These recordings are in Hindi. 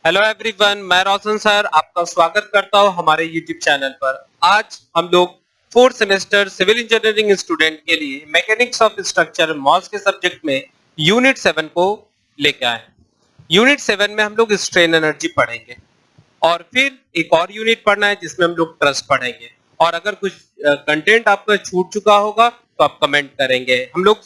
हेलो एवरीवन, मैं रोशन सर आपका स्वागत करता हूं हमारे यूट्यूब चैनल पर। आज हम लोग fourth semester civil engineering student के लिए मैकेनिक्स ऑफ स्ट्रक्चर मॉस के सब्जेक्ट में यूनिट 7 को लेके आए। यूनिट 7 में हम लोग स्ट्रेन एनर्जी पढ़ेंगे और फिर एक और यूनिट पढ़ना है जिसमें हम लोग ट्रस्ट पढ़ेंगे। और अगर कुछ कंटेंट आपका छूट चुका होगा तो आप कमेंट करेंगे। हम लोग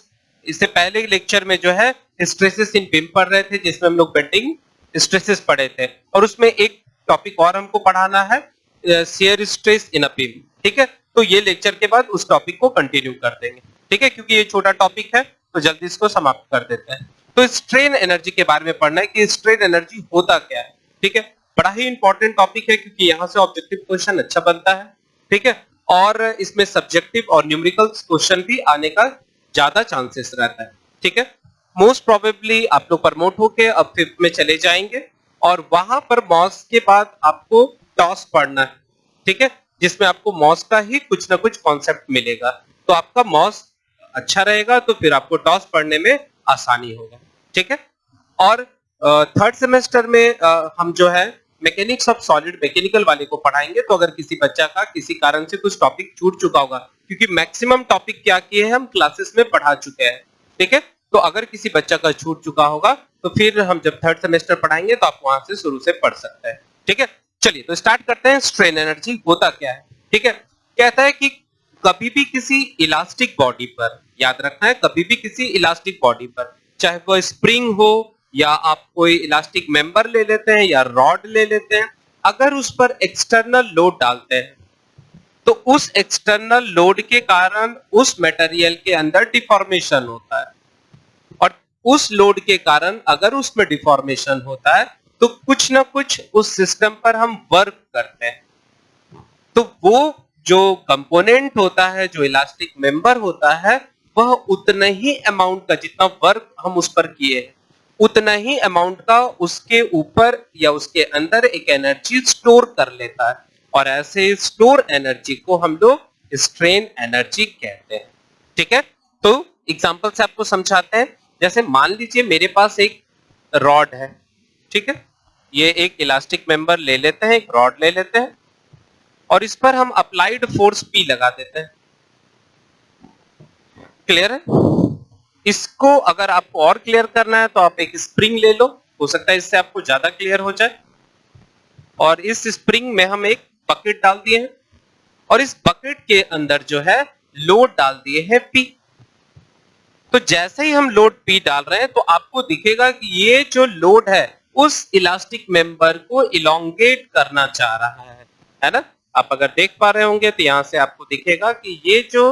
इससे पहले लेक्चर में जो है स्ट्रेसेस इन बीम पढ़ रहे थे, जिसमें हम लोग बेंडिंग स्ट्रेसेस पढ़े थे, और उसमें एक टॉपिक और हमको पढ़ाना है shear stress in a beam. ठीक है, तो ये लेक्चर के बाद उस टॉपिक को कंटिन्यू कर देंगे। ठीक है, क्योंकि ये छोटा टॉपिक है तो जल्दी इसको समाप्त कर देते हैं। तो स्ट्रेन एनर्जी के बारे में पढ़ना है कि स्ट्रेन एनर्जी होता क्या है। ठीक है, बड़ा ही इंपॉर्टेंट टॉपिक है क्योंकि यहाँ से ऑब्जेक्टिव क्वेश्चन अच्छा बनता है। ठीक है, और इसमें सब्जेक्टिव और न्यूमेरिकल क्वेश्चन भी आने का ज्यादा चांसेस रहता है। ठीक है, मोस्ट प्रोबेबली आप लोग प्रमोट होके अब 5th में चले जाएंगे और वहां पर मॉस के बाद आपको टॉस पढ़ना है। ठीक है, जिसमें आपको मॉस का ही कुछ ना कुछ कॉन्सेप्ट मिलेगा, तो आपका मॉस अच्छा रहेगा तो फिर आपको टॉस पढ़ने में आसानी होगा। ठीक है, और थर्ड सेमेस्टर में हम जो है मैकेनिक्स ऑफ सॉलिड मैकेनिकल वाले को पढ़ाएंगे। तो अगर किसी बच्चा का किसी कारण से कुछ टॉपिक छूट चुका होगा, क्योंकि मैक्सिमम टॉपिक क्या किए हैं हम क्लासेस में पढ़ा चुके हैं। ठीक है, तो अगर किसी बच्चा का छूट चुका होगा तो फिर हम जब थर्ड सेमेस्टर पढ़ाएंगे तो आप वहां से शुरू से पढ़ सकते हैं। ठीक है, चलिए तो स्टार्ट करते हैं। स्ट्रेन एनर्जी होता क्या है। ठीक है, कहता है कि कभी भी किसी इलास्टिक बॉडी पर, याद रखना है, कभी भी किसी इलास्टिक बॉडी पर, चाहे वो स्प्रिंग हो या आप कोई इलास्टिक मेंबर ले लेते हैं या रॉड ले लेते हैं, अगर उस पर एक्सटर्नल लोड डालते हैं तो उस एक्सटर्नल लोड के कारण उस मटेरियल के अंदर डिफॉर्मेशन होता है। और उस लोड के कारण अगर उसमें डिफॉर्मेशन होता है तो कुछ ना कुछ उस सिस्टम पर हम वर्क करते हैं। तो वो जो कंपोनेंट होता है, जो इलास्टिक मेंबर होता है, वह उतना ही अमाउंट का, जितना वर्क हम उस पर किए हैं, उतना ही अमाउंट का उसके ऊपर या उसके अंदर एक एनर्जी स्टोर कर लेता है। और ऐसे स्टोर एनर्जी को हम लोग स्ट्रेन एनर्जी कहते हैं। ठीक है, तो एग्जांपल से आपको समझाते हैं। जैसे मान लीजिए मेरे पास एक रॉड है। ठीक है, ये एक इलास्टिक मेंबर ले लेते हैं, एक रॉड ले लेते हैं और इस पर हम अप्लाइड फोर्स P लगा देते हैं। क्लियर है? इसको अगर आपको और क्लियर करना है तो आप एक स्प्रिंग ले लो, हो सकता है इससे आपको ज्यादा क्लियर हो जाए। और इस स्प्रिंग में हम एक बकेट डाल दिए हैं और इस बकेट के अंदर जो है लोड डाल दिए हैं P। तो जैसे ही हम लोड P डाल रहे हैं तो आपको दिखेगा कि ये जो लोड है उस इलास्टिक मेंबर को इलोंगेट करना चाह रहा है ना? आप अगर देख पा रहे होंगे तो यहां से आपको दिखेगा कि ये जो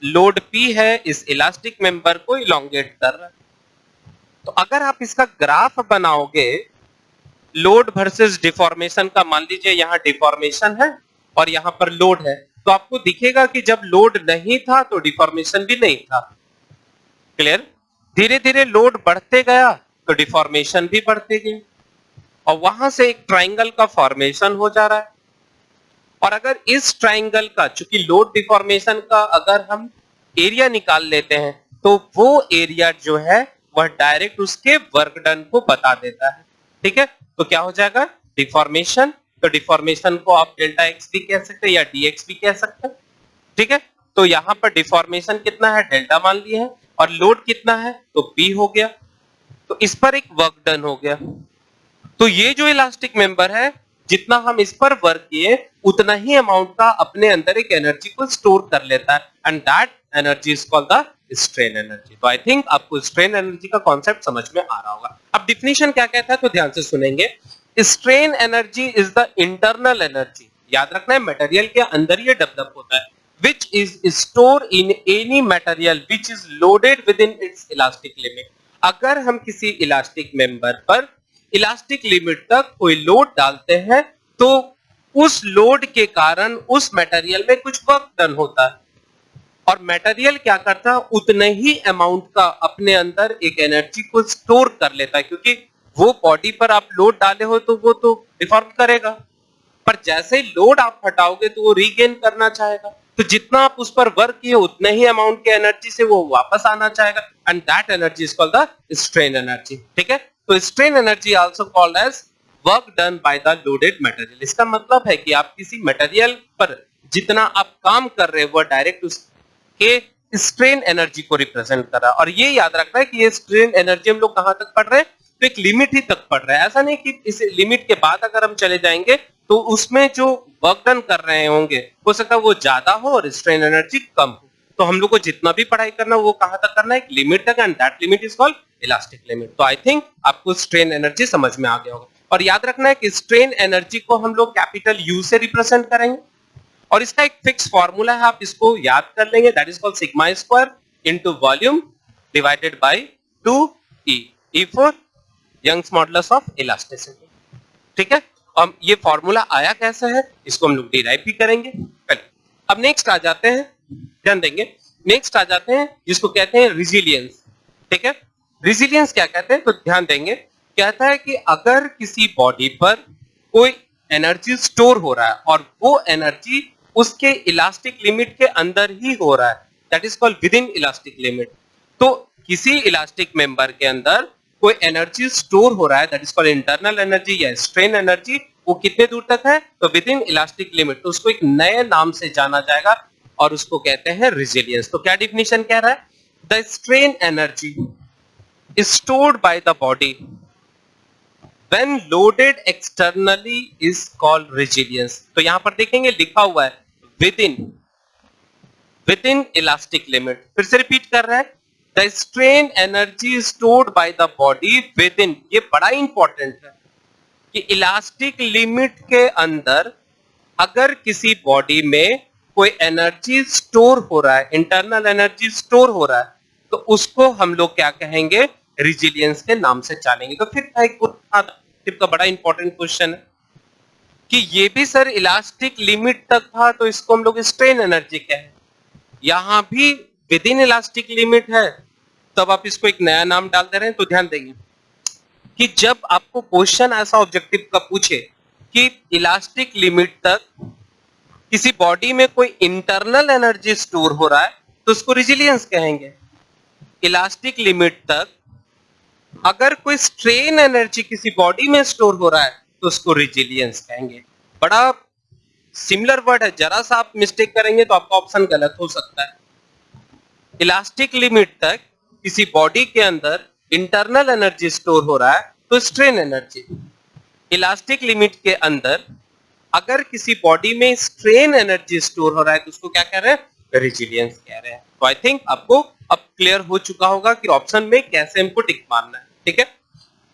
लोड P है इस इलास्टिक मेंबर को इलोंगेट कर रहा है। तो अगर आप इसका ग्राफ बनाओगे लोड वर्सेस डिफॉर्मेशन का, मान लीजिए यहां डिफॉर्मेशन है और यहां पर लोड है, तो आपको दिखेगा कि जब लोड नहीं था तो डिफॉर्मेशन भी नहीं था। क्लियर? धीरे धीरे लोड बढ़ते गया तो डिफॉर्मेशन भी बढ़ते गई और वहां से एक ट्राइंगल का फॉर्मेशन हो जा रहा है। और अगर इस ट्राइंगल का, चूंकि लोड डिफॉर्मेशन का अगर हम एरिया निकाल लेते हैं तो वो एरिया जो है वह डायरेक्ट उसके वर्क डन को बता देता है। ठीक है, तो क्या हो जाएगा डिफॉर्मेशन। तो डिफॉर्मेशन को आप डेल्टा एक्स भी कह सकते हैं या डीएक्स भी कह सकते हैं। ठीक है, तो यहां पर डिफॉर्मेशन कितना है, डेल्टा मान लिया है, और लोड कितना है तो पी हो गया। तो इस पर एक वर्क डन हो गया। तो ये जो इलास्टिक मेंबर है, जितना हम इस पर वर्क किए उतना ही अमाउंट का अपने अंदर एक एनर्जी को स्टोर कर लेता है, and that energy is called the strain energy. तो आई थिंक आपको स्ट्रेन एनर्जी का कॉन्सेप्ट समझ में आ रहा होगा। अब डिफिनेशन क्या कहता है तो ध्यान से सुनेंगे। Strain energy is the internal energy, याद रखना है मटेरियल के अंदर ये डेवलप होता है, which is stored in any material which is loaded within its elastic limit। अगर हम किसी इलास्टिक मेंबर पर इलास्टिक लिमिट तक कोई लोड डालते हैं तो उस लोड के कारण उस मटेरियल में कुछ वर्क डन होता है और मटेरियल क्या करता है उतने ही अमाउंट का अपने अंदर एक एनर्जी को स्टोर कर लेता है, क्योंकि वो बॉडी पर आप लोड डाले हो तो वो तो डिफॉर्म करेगा, पर जैसे ही लोड आप हटाओगे तो वो रीगेन करना चाहेगा। तो जितना आप उस पर वर्क किए उतने ही अमाउंट के एनर्जी से वो वापस आना चाहेगा, and that energy is called the strain energy. ठीक है, तो strain energy also called as work done by the loaded material. इसका मतलब है कि आप किसी मटेरियल पर जितना आप काम कर रहे हैं वो डायरेक्ट उसके स्ट्रेन एनर्जी को रिप्रेजेंट कर रहा है। और ये याद रखना है कि ये स्ट्रेन एनर्जी हम लोग कहां तक पढ़ रहे हैं, तो एक लिमिट ही तक पढ़ रहे हैं। ऐसा नहीं कि इस लिमिट के बाद अगर हम चले जाएंगे तो उसमें जो वर्क डन कर रहे होंगे हो सकता है वो ज्यादा हो और स्ट्रेन एनर्जी कम हो। तो हम लोग को जितना भी पढ़ाई करना वो कहां तक करना है, एक लिमिट तक, and that limit is called elastic limit. तो आई थिंक आपको स्ट्रेन एनर्जी समझ में आ गया होगा। और याद रखना है कि स्ट्रेन एनर्जी को हम लोग कैपिटल यू से रिप्रेजेंट करेंगे और इसका एक फिक्स फॉर्मूला है, आप इसको याद कर लेंगे, that is called sigma square into volume divided by 2E, E for Young's modulus of elasticity. ठीक है, अब ये फॉर्मूला आया कैसे है इसको हम लोग डिराइव भी करेंगे। अब नेक्स्ट आ जाते हैं, ध्यान देंगे, नेक्स्ट आ जाते हैं जिसको कहते हैं रेजिलियंस। ठीक है, रेजिलियंस क्या कहते हैं, तो ध्यान देंगे, कहता है कि अगर किसी बॉडी पर कोई एनर्जी स्टोर हो रहा है और वो एनर्जी उसके इलास्टिक लिमिट के अंदर ही हो रहा है, that is called with in elastic limit. तो किसी इलास्टिक मेंबर के अंदर कोई एनर्जी स्टोर हो रहा है, that is called internal energy या स्ट्रेन एनर्जी, वो कितने दूर तक है, तो विद इन इलास्टिक लिमिट। तो उसको एक नए नाम से जाना जाएगा और उसको कहते हैं रेजिलियंस। तो क्या डिफिनेशन कह रहा है, the strain energy stored by the body when loaded externally is called resilience। तो यहां पर देखेंगे लिखा हुआ है विद इन इलास्टिक लिमिट। फिर से रिपीट कर रहा है, the strain energy stored by the body with in, ये बड़ा इंपॉर्टेंट है कि इलास्टिक लिमिट के अंदर अगर किसी बॉडी में कोई एनर्जी स्टोर हो रहा है, इंटरनल एनर्जी स्टोर हो रहा है, तो उसको हम लोग क्या कहेंगे, रेजिलियंस के नाम से जानेंगे। तो फिर एक का बड़ा इंपॉर्टेंट क्वेश्चन है कि ये भी सर इलास्टिक लिमिट तक था तो इसको हम लोग स्ट्रेन एनर्जी कहें, यहां भी विद इन इलास्टिक लिमिट है तब आप इसको एक नया नाम डाल दे रहे हैं। तो ध्यान देंगे कि जब आपको क्वेश्चन ऐसा ऑब्जेक्टिव का पूछे कि इलास्टिक लिमिट तक किसी बॉडी में कोई इंटरनल एनर्जी स्टोर हो रहा है तो उसको रेजिलियंस कहेंगे। इलास्टिक लिमिट तक अगर कोई स्ट्रेन एनर्जी किसी बॉडी में स्टोर हो रहा है तो उसको रेजिलियंस कहेंगे। बड़ा सिमिलर वर्ड है, जरा सा आप मिस्टेक करेंगे तो आपका ऑप्शन गलत हो सकता है। इलास्टिक लिमिट तक किसी बॉडी के अंदर इंटरनल एनर्जी स्टोर हो रहा है तो स्ट्रेन एनर्जी। इलास्टिक लिमिट के अंदर अगर किसी बॉडी में स्ट्रेन एनर्जी स्टोर हो रहा है तो उसको क्या कह रहे हैं, रेजिलियंस कह रहे हैं। तो आई थिंक आपको अब क्लियर हो चुका होगा कि ऑप्शन में कैसे हमको टिक मारना है। ठीक है,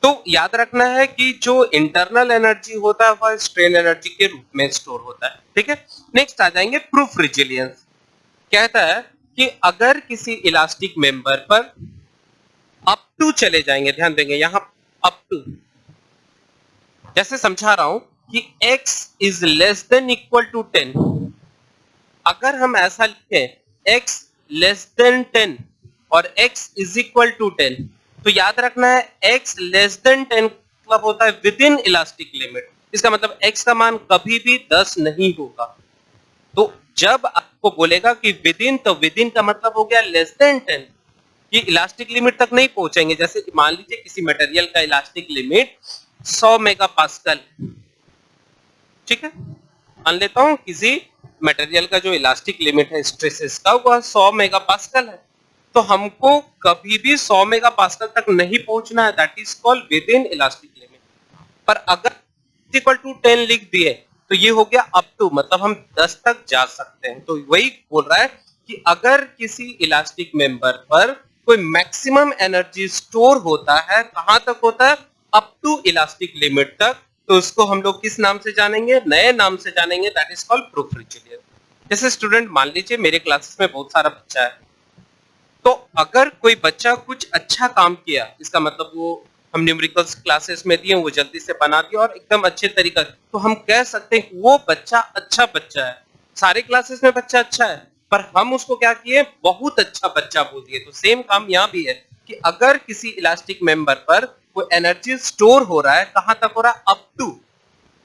तो याद रखना है कि जो इंटरनल एनर्जी होता है वह स्ट्रेन एनर्जी के रूप में स्टोर होता है। ठीक है, नेक्स्ट आ जाएंगे प्रूफ रेजिलियंस। कहता है कि अगर किसी इलास्टिक मेंबर पर अप टू चले जाएंगे, ध्यान देंगे यहां अप टू, जैसे समझा रहा हूं कि x is less than equal to 10, अगर हम ऐसा लिखें x लेस देन 10 और x इज इक्वल टू 10, तो याद रखना है x लेस देन 10 मतलब होता है विद इन इलास्टिक लिमिट। इसका मतलब x का मान कभी भी 10 नहीं होगा। तो जब आपको बोलेगा कि विद इन, तो विद इन का मतलब हो गया लेस देन 10, ये इलास्टिक लिमिट तक नहीं पहुंचेंगे। जैसे मान लीजिए किसी मटेरियल का इलास्टिक लिमिट 100 मेगापास्कल, ठीक है, मान लेता हूं किसी मटेरियल का जो इलास्टिक लिमिट है स्ट्रेसेस का वह 100 मेगापास्कल है, तो हमको कभी भी 100 मेगापास्कल तक नहीं पहुंचना है, that is called with in elastic limit. पर अगर इक्वल टू 10 लिख दिए तो ये हो गया अप टू, मतलब हम 10 तक जा सकते हैं। तो वही बोल रहा है कि अगर किसी इलास्टिक मेंबर पर कोई मैक्सिमम एनर्जी स्टोर होता है, कहां तक होता है, अप टू इलास्टिक लिमिट तक, तो उसको हम लोग किस नाम से जानेंगे, नए नाम से जानेंगे, that is called proof resilience. जैसे स्टूडेंट मान लीजिए मेरे क्लासेस में बहुत सारा बच्चा है, तो अगर कोई बच्चा कुछ अच्छा काम किया, इसका मतलब वो हम न्यूमेरिकल्स क्लासेस में दिए, वो जल्दी से बना दिया और एकदम अच्छे तरीका, तो हम कह सकते हैं वो बच्चा अच्छा बच्चा है। सारे क्लासेस में बच्चा अच्छा है पर हम उसको क्या किए, बहुत अच्छा बच्चा बोल दिए। तो सेम काम यहाँ भी है कि अगर किसी इलास्टिक मेंबर पर कोई एनर्जी स्टोर हो रहा है, कहां तक हो रहा है, अप टू,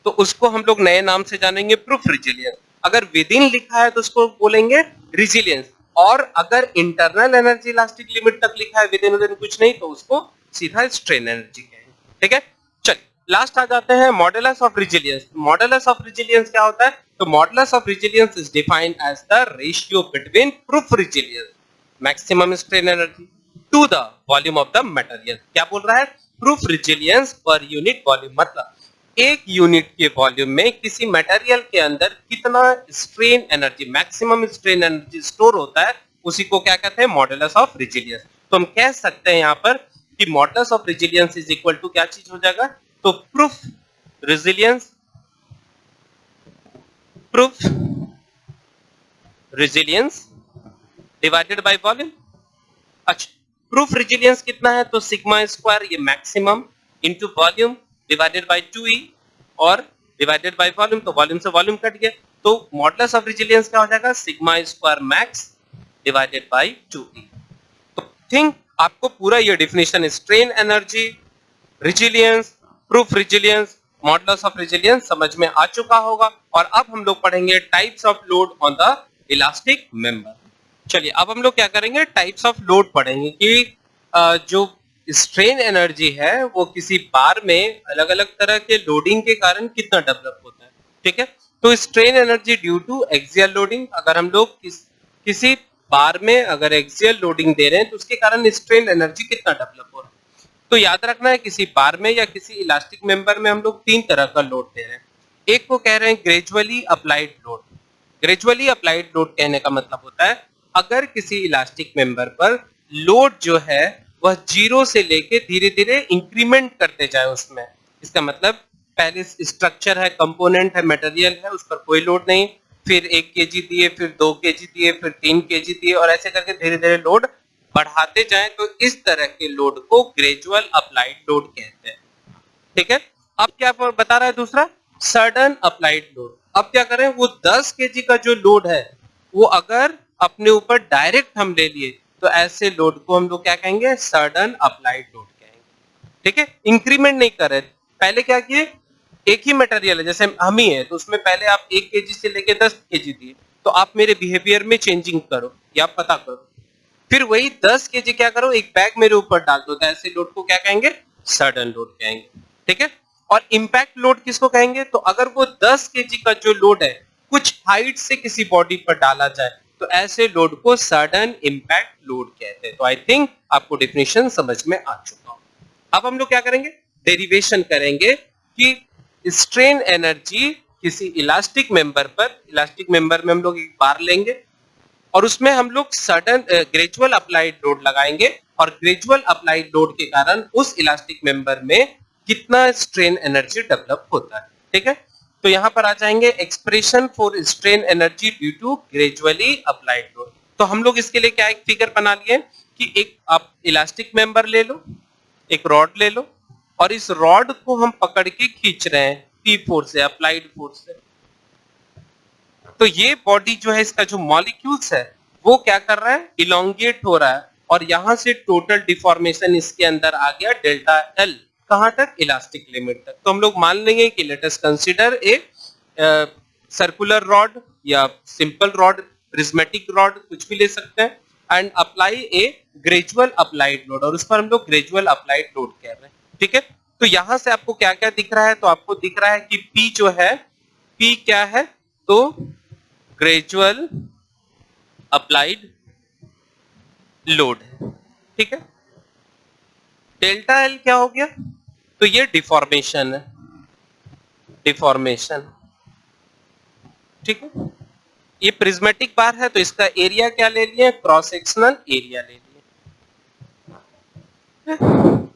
तो उसको हम लोग नए नाम से जानेंगे प्रूफ रेजिलियंस। अगर विद इन लिखा है तो उसको बोलेंगे रेजिलियंस, और अगर इंटरनल एनर्जी इलास्टिक लिमिट तक लिखा है, विद इन कुछ नहीं, तो उसको सीधा स्ट्रेन एनर्जी कहेंगे। ठीक है, चलिए लास्ट आ जाते हैं modulus of resilience. Modulus of resilience क्या होता है? तो modulus of resilience is defined as the ratio between proof resilience maximum strain energy to the volume of the material. क्या बोल रहा है? प्रूफ रेजिलियंस पर यूनिट वॉल्यूम, मतलब एक यूनिट के वॉल्यूम में किसी मटेरियल के अंदर कितना strain energy, maximum strain energy store होता है, उसी को क्या कहते हैं? Modulus of resilience. तो हम कह सकते हैं यहाँ पर कि modulus of resilience is equal to क्या चीज हो जाएगा? तो proof resilience divided by volume. अच्छा, प्रूफ रेजिलियंस कितना है? तो सिग्मा स्क्वायर, ये maximum, into volume divided by 2e और डिवाइडेड बाय वॉल्यूम, तो वॉल्यूम से वॉल्यूम कट गया, तो मॉडुलस ऑफ रेजिलियंस क्या हो जाएगा? Sigma square max divided by 2e। तो थिंक आपको पूरा ये definition strain energy, resilience, proof resilience, modulus of resilience समझ में आ चुका होगा। और अब हम लोग पढ़ेंगे types of load on the elastic member. चलिए अब हम लोग क्या करेंगे? टाइप्स ऑफ लोड पढ़ेंगे कि जो स्ट्रेन एनर्जी है वो किसी बार में अलग अलग तरह के लोडिंग के कारण कितना डेवलप होता है। ठीक है, तो strain energy due to axial loading, अगर हम लोग किसी बार में अगर एक्सियल लोडिंग दे रहे हैं तो उसके कारण स्ट्रेन एनर्जी कितना डेवलप हो रहा है। तो याद रखना है किसी बार में या किसी इलास्टिक मेंबर में हम लोग तीन तरह का लोड दे रहे हैं। एक को कह रहे हैं gradually applied load. Gradually applied load कहने का मतलब होता है अगर किसी इलास्टिक मेंबर पर लोड जो है वह जीरो से लेके धीरे धीरे इंक्रीमेंट करते जाए उसमें। इसका मतलब पहले स्ट्रक्चर है, कंपोनेंट है, मटेरियल है, उस पर कोई लोड नहीं, फिर 1 केजी दिए, फिर 2 केजी दिए, फिर 3 केजी दिए, और ऐसे करके धीरे धीरे लोड बढ़ाते जाएं, तो इस तरह के लोड को ग्रेजुअल अप्लाइड लोड कहते हैं। ठीक है, अब क्या बता रहा है दूसरा? Sudden applied load. अब क्या करें? वो 10 केजी का जो लोड है वो अगर अपने ऊपर डायरेक्ट हम ले लिए तो ऐसे लोड को हम लोग क्या कहेंगे? सडन अप्लाइड लोड कहेंगे। ठीक है, इंक्रीमेंट नहीं कर रहे। पहले क्या किए? एक ही मटेरियल है, जैसे हम ही है, तो उसमें पहले आप 1 केजी से लेके 10 केजी दिए, तो आप मेरे बिहेवियर में चेंजिंग करो या पता करो, फिर वही 10 केजी क्या करो? एक बैग मेरे ऊपर डाल दो, तो ऐसे लोड को क्या कहेंगे? सडन लोड कहेंगे। ठीक है, और इंपैक्ट लोड किसको कहेंगे? तो अगर वो 10 केजी का जो लोड है कुछ हाइट से किसी बॉडी पर डाला जाए तो ऐसे लोड को सडन इंपैक्ट लोड कहते हैं। तो आई थिंक आपको डेफिनेशन समझ में आ चुका हो। अब हम लोग क्या करेंगे? डेरिवेशन करेंगे कि स्ट्रेन एनर्जी किसी इलास्टिक मेंबर पर, इलास्टिक मेंबर में हम लोग एक बार लेंगे और उसमें हम लोग सडन ग्रेजुअल अप्लाइड लोड लगाएंगे, और ग्रेजुअल अप्लाइड लोड के कारण उस इलास्टिक मेंबर में कितना स्ट्रेन एनर्जी डेवलप होता है। ठीक है, तो यहां पर आ जाएंगे expression for strain energy due to gradually applied load. तो हम लोग इसके लिए क्या एक फिगर बना लिए कि एक आप इलास्टिक मेंबर ले लो, एक रॉड ले लो, और इस रॉड को हम पकड़ के खींच रहे हैं पी फोर्स से, अप्लाइड फोर्स से। तो ये बॉडी जो है, इसका जो मॉलिक्यूल्स है वो क्या कर रहा है? इलोंगेट हो रहा है, और यहां से टोटल डिफॉर्मेशन इसके अंदर आ गया डेल्टा एल। कहां तक? इलास्टिक लिमिट तक। तो हम लोग मान लेंगे कि let us consider a circular rod या सिंपल रॉड, प्रिज्मेटिक रॉड, कुछ भी ले सकते हैं, and apply A gradual applied load, और उस पर हम लोग ग्रेजुअल अप्लाइड लोड कह रहे हैं। ठीक है, तो यहां से आपको क्या क्या दिख रहा है? तो आपको दिख रहा है कि पी जो है, पी क्या है? तो ग्रेजुअल अप्लाइड लोड है। ठीक है, डेल्टा एल क्या हो गया? तो ये डिफॉर्मेशन है, डिफॉर्मेशन। ठीक है, ये प्रिज्मेटिक बार है तो इसका एरिया क्या ले लिए? क्रॉस सेक्शनल एरिया ले लिए।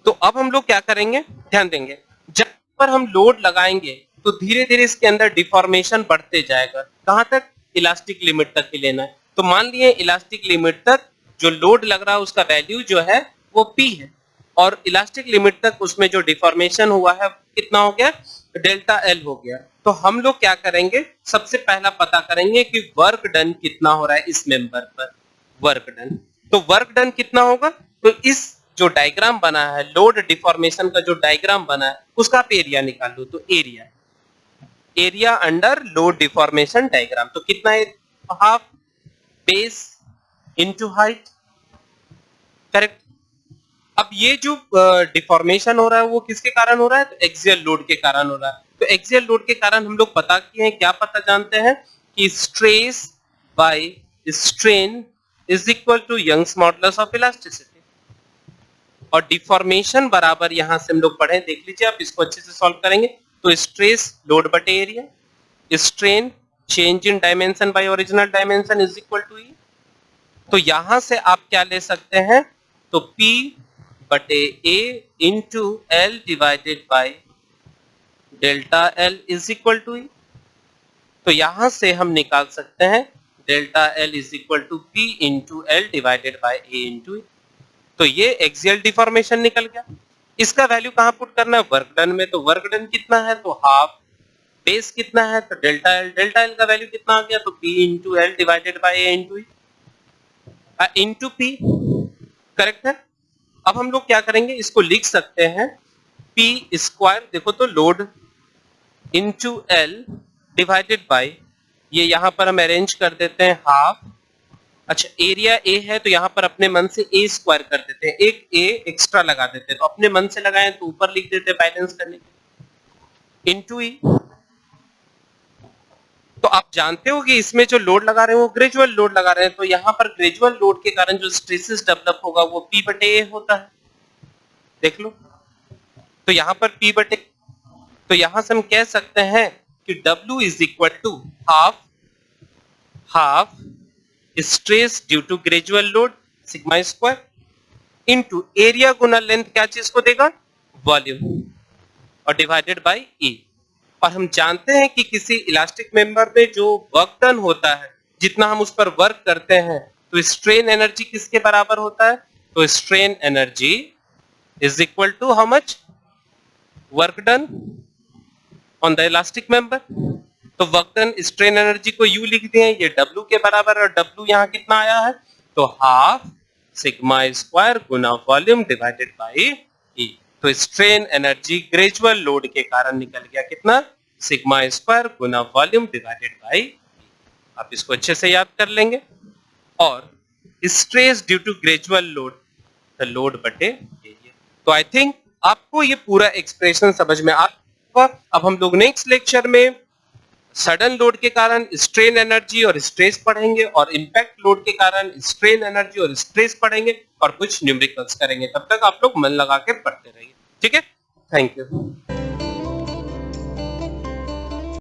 तो अब हम लोग क्या करेंगे? ध्यान देंगे, जब पर हम लोड लगाएंगे तो धीरे धीरे इसके अंदर डिफॉर्मेशन बढ़ते जाएगा। कहां तक? इलास्टिक लिमिट तक ही लेना है। तो मान लिए इलास्टिक लिमिट तक जो लोड लग रहा है उसका वैल्यू जो है वो P है, और इलास्टिक लिमिट तक उसमें जो डिफॉर्मेशन हुआ है कितना हो गया? डेल्टा एल हो गया। तो हम लोग क्या करेंगे? सबसे पहला पता करेंगे कि वर्क डन कितना हो रहा है इस मेंबर पर। वर्क डन, तो वर्क डन कितना होगा? तो इस जो डायग्राम बना है, लोड डिफॉर्मेशन का जो डायग्राम बना है, उसका आप एरिया निकाल लो। तो area, area under load deformation diagram, तो कितना है? Half base into height. Correct, अब ये जो डिफॉर्मेशन हो रहा है वो किसके कारण हो रहा है? तो एक्सियल लोड के कारण हो रहा है। तो एक्सियल लोड के कारण हम लोग पता किए हैं, क्या पता जानते हैं कि stress by strain is equal to Young's modulus of elasticity, और डिफॉर्मेशन बराबर यहां से हम लोग पढ़े, देख लीजिए आप, इसको अच्छे से सॉल्व करेंगे तो स्ट्रेस लोड बटे area, strain change in dimension by original dimension is equal to E. तो यहां से आप क्या ले सकते हैं? तो P बटे A into L divided by delta L is equal to E. तो यहां से हम निकाल सकते हैं delta L is equal to P into L divided by A into E. तो ये एक्सियल डिफॉर्मेशन निकल गया। इसका वैल्यू कहां पुट करना है? वर्क डन में। तो वर्क डन कितना है? तो हाफ। बेस कितना है? तो डेल्टा एल का वैल्यू कितना आ गया? तो P into L divided by A into E into P, correct है। अब हम लोग क्या करेंगे, इसको लिख सकते हैं P स्क्वायर, देखो तो load into L divided bye, ये यहां पर हम अरेंज कर देते हैं हाफ। अच्छा, एरिया ए है तो यहां पर अपने मन से ए स्क्वायर कर देते हैं, एक ए एक्स्ट्रा लगा देते हैं, तो अपने मन से लगाएं तो ऊपर लिख देते हैं बैलेंस करने के, इंटू ई। तो आप जानते हो कि इसमें जो लोड लगा रहे हैं वो ग्रेजुअल लोड लगा रहे हैं, तो यहां पर ग्रेजुअल लोड के कारण जो स्ट्रेसेस डेवलप होगा वो P बटे A होता है, देख लो। तो यहां पर P बटे, तो यहां से हम कह सकते हैं कि W is equal to half stress due to gradual load sigma square into area गुना लेंथ, क्या चीज को देगा? वॉल्यूम, और डिवाइडेड बाय E। और हम जानते हैं कि किसी इलास्टिक मेंबर में जो वर्क डन होता है, जितना हम उस पर वर्क करते हैं, तो स्ट्रेन एनर्जी किसके बराबर होता है? तो strain energy is equal to how much? Work done on the elastic member. तो वर्क डन स्ट्रेन एनर्जी को यू लिख दिए, ये W के बराबर, और W यहाँ कितना आया है? तो हाफ सिग्मा स्क्वायर गुना वॉल्यूम डिवाइडेड बाय E। तो स्ट्रेन एनर्जी ग्रेजुअल लोड के कारण निकल गया कितना? सिग्मा स्क्वायर गुना वॉल्यूम डिवाइडेड बाय E। आप इसको अच्छे से याद कर लेंगे। और stress due to gradual load, the load बटे एरिया। तो आई थिंक आपको ये पूरा एक्सप्रेशन समझ में आ गया। अब हम लोग नेक्स्ट लेक्चर में सडन लोड के कारण स्ट्रेन एनर्जी और स्ट्रेस पढ़ेंगे, और इंपैक्ट लोड के कारण स्ट्रेन एनर्जी और स्ट्रेस पढ़ेंगे, और कुछ न्यूमेरिकल्स करेंगे। तब तक आप लोग मन लगा के पढ़ते रहिए, ठीक है? Thank you.